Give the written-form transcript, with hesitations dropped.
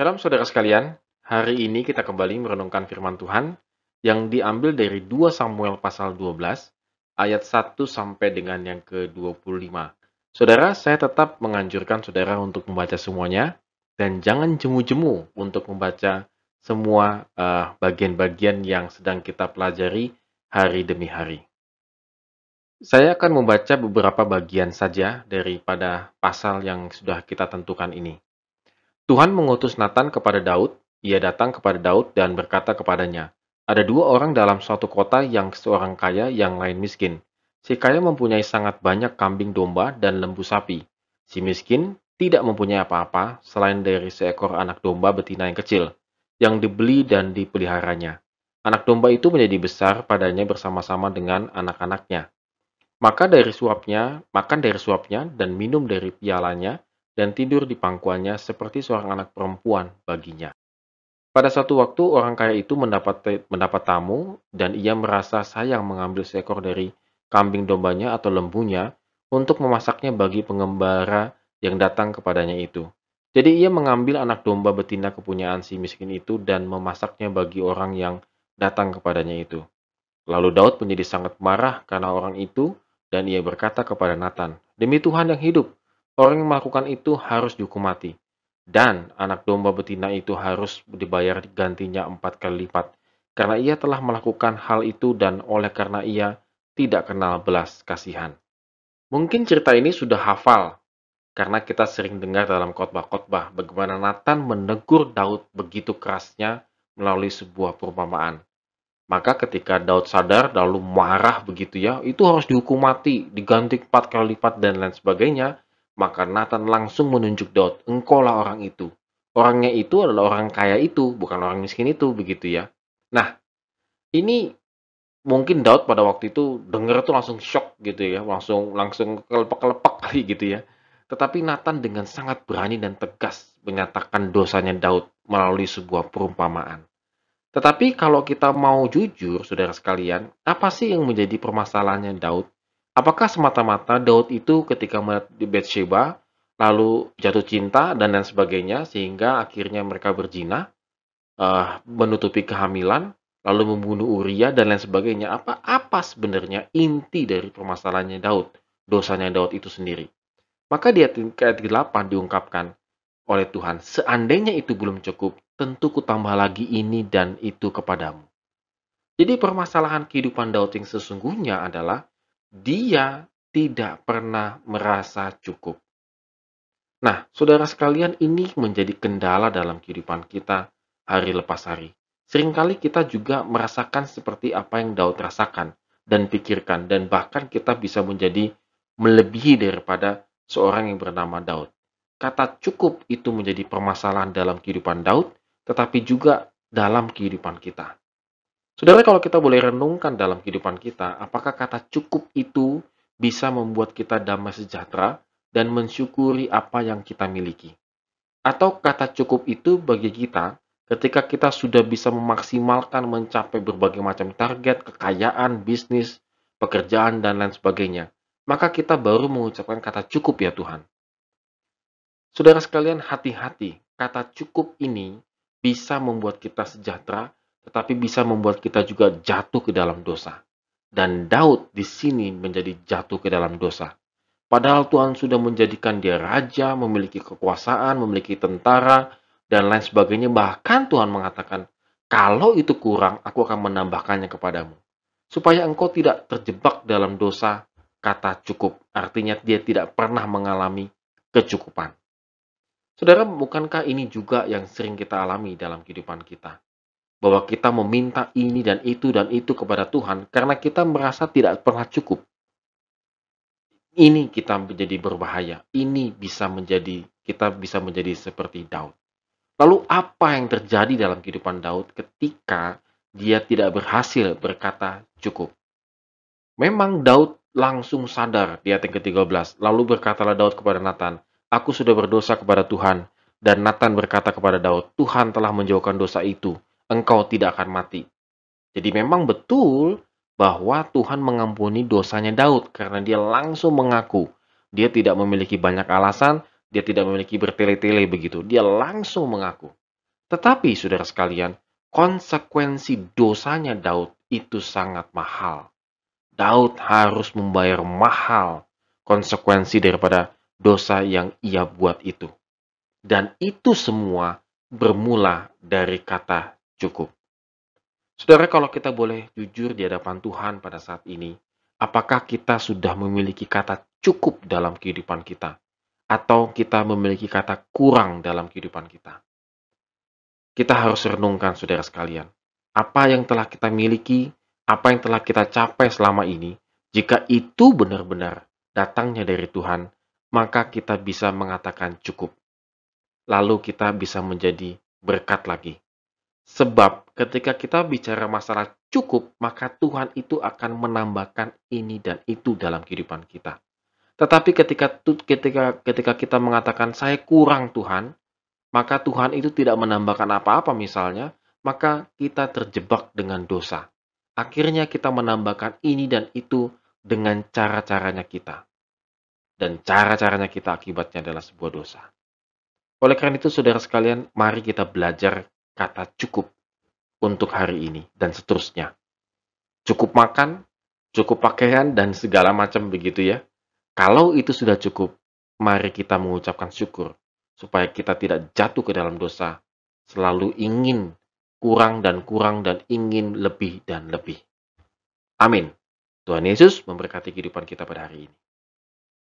Shalom saudara sekalian, hari ini kita kembali merenungkan firman Tuhan yang diambil dari 2 Samuel pasal 12 ayat 1 sampai dengan yang ke-25. Saudara, saya tetap menganjurkan saudara untuk membaca semuanya dan jangan jemu-jemu untuk membaca semua bagian-bagian yang sedang kita pelajari hari demi hari. Saya akan membaca beberapa bagian saja daripada pasal yang sudah kita tentukan ini. Tuhan mengutus Nathan kepada Daud. Ia datang kepada Daud dan berkata kepadanya, "Ada dua orang dalam suatu kota, yang seorang kaya, yang lain miskin. Si kaya mempunyai sangat banyak kambing domba dan lembu sapi. Si miskin tidak mempunyai apa-apa selain dari seekor anak domba betina yang kecil, yang dibeli dan dipeliharanya. Anak domba itu menjadi besar padanya bersama-sama dengan anak-anaknya. Makan dari suapnya dan minum dari pialanya, dan tidur di pangkuannya seperti seorang anak perempuan baginya." Pada suatu waktu orang kaya itu mendapat tamu, dan ia merasa sayang mengambil seekor dari kambing dombanya atau lembunya untuk memasaknya bagi pengembara yang datang kepadanya itu. Jadi ia mengambil anak domba betina kepunyaan si miskin itu dan memasaknya bagi orang yang datang kepadanya itu. Lalu Daud menjadi sangat marah karena orang itu, dan ia berkata kepada Nathan, "Demi Tuhan yang hidup, orang yang melakukan itu harus dihukum mati. Dan anak domba betina itu harus dibayar gantinya 4 kali lipat, karena ia telah melakukan hal itu dan oleh karena ia tidak kenal belas kasihan." Mungkin cerita ini sudah hafal, karena kita sering dengar dalam khotbah-khotbah bagaimana Nathan menegur Daud begitu kerasnya melalui sebuah perumpamaan. Maka ketika Daud sadar lalu marah begitu ya, itu harus dihukum mati, diganti 4 kali lipat dan lain sebagainya. Maka Nathan langsung menunjuk Daud, "Engkaulah orang itu." Orangnya itu adalah orang kaya itu, bukan orang miskin itu, begitu ya. Nah, ini mungkin Daud pada waktu itu dengar tuh langsung shock gitu ya, langsung langsung kelepek-kelepek kali gitu ya. Tetapi Nathan dengan sangat berani dan tegas menyatakan dosanya Daud melalui sebuah perumpamaan. Tetapi kalau kita mau jujur, saudara sekalian, apa sih yang menjadi permasalahannya Daud? Apakah semata-mata Daud itu ketika melihat di Bathsheba, lalu jatuh cinta dan lain sebagainya, sehingga akhirnya mereka berzina, menutupi kehamilan, lalu membunuh Uria dan lain sebagainya? Apa sebenarnya inti dari permasalahannya Daud, dosanya Daud itu sendiri? Maka di ayat 8 diungkapkan oleh Tuhan, "Seandainya itu belum cukup, tentu kutambah lagi ini dan itu kepadamu." Jadi permasalahan kehidupan Daud yang sesungguhnya adalah dia tidak pernah merasa cukup. Nah, saudara sekalian, ini menjadi kendala dalam kehidupan kita hari lepas hari. Seringkali kita juga merasakan seperti apa yang Daud rasakan dan pikirkan, dan bahkan kita bisa menjadi melebihi daripada seorang yang bernama Daud. Kata cukup itu menjadi permasalahan dalam kehidupan Daud, tetapi juga dalam kehidupan kita. Saudara, kalau kita boleh renungkan dalam kehidupan kita, apakah kata cukup itu bisa membuat kita damai sejahtera dan mensyukuri apa yang kita miliki? Atau kata cukup itu bagi kita ketika kita sudah bisa memaksimalkan mencapai berbagai macam target, kekayaan, bisnis, pekerjaan, dan lain sebagainya, maka kita baru mengucapkan kata cukup ya Tuhan. Saudara sekalian, hati-hati. Kata cukup ini bisa membuat kita sejahtera, tetapi bisa membuat kita juga jatuh ke dalam dosa. Dan Daud di sini menjadi jatuh ke dalam dosa. Padahal Tuhan sudah menjadikan dia raja, memiliki kekuasaan, memiliki tentara, dan lain sebagainya. Bahkan Tuhan mengatakan, "Kalau itu kurang, aku akan menambahkannya kepadamu." Supaya engkau tidak terjebak dalam dosa kata cukup. Artinya dia tidak pernah mengalami kecukupan. Saudara, bukankah ini juga yang sering kita alami dalam kehidupan kita? Bahwa kita meminta ini dan itu kepada Tuhan karena kita merasa tidak pernah cukup. Ini kita menjadi berbahaya. Kita bisa menjadi seperti Daud. Lalu apa yang terjadi dalam kehidupan Daud ketika dia tidak berhasil berkata cukup? Memang Daud langsung sadar di ayat yang ke-13. Lalu berkatalah Daud kepada Nathan, "Aku sudah berdosa kepada Tuhan." Dan Nathan berkata kepada Daud, "Tuhan telah menjauhkan dosa itu. Engkau tidak akan mati." Jadi memang betul bahwa Tuhan mengampuni dosanya Daud karena dia langsung mengaku. Dia tidak memiliki banyak alasan, dia tidak memiliki bertele-tele begitu. Dia langsung mengaku. Tetapi saudara sekalian, konsekuensi dosanya Daud itu sangat mahal. Daud harus membayar mahal konsekuensi daripada dosa yang ia buat itu. Dan itu semua bermula dari kata cukup. Saudara, kalau kita boleh jujur di hadapan Tuhan pada saat ini, apakah kita sudah memiliki kata cukup dalam kehidupan kita? Atau kita memiliki kata kurang dalam kehidupan kita? Kita harus renungkan, saudara sekalian. Apa yang telah kita miliki, apa yang telah kita capai selama ini, jika itu benar-benar datangnya dari Tuhan, maka kita bisa mengatakan cukup. Lalu kita bisa menjadi berkat lagi. Sebab ketika kita bicara masalah cukup, maka Tuhan itu akan menambahkan ini dan itu dalam kehidupan kita. Tetapi ketika kita mengatakan saya kurang Tuhan, maka Tuhan itu tidak menambahkan apa-apa misalnya, maka kita terjebak dengan dosa. Akhirnya kita menambahkan ini dan itu dengan cara-caranya kita. Dan cara-caranya kita akibatnya adalah sebuah dosa. Oleh karena itu, saudara sekalian, mari kita belajar kata cukup untuk hari ini dan seterusnya. Cukup makan, cukup pakaian, dan segala macam begitu ya. Kalau itu sudah cukup, mari kita mengucapkan syukur supaya kita tidak jatuh ke dalam dosa, selalu ingin kurang dan ingin lebih dan lebih. Amin. Tuhan Yesus memberkati kehidupan kita pada hari ini.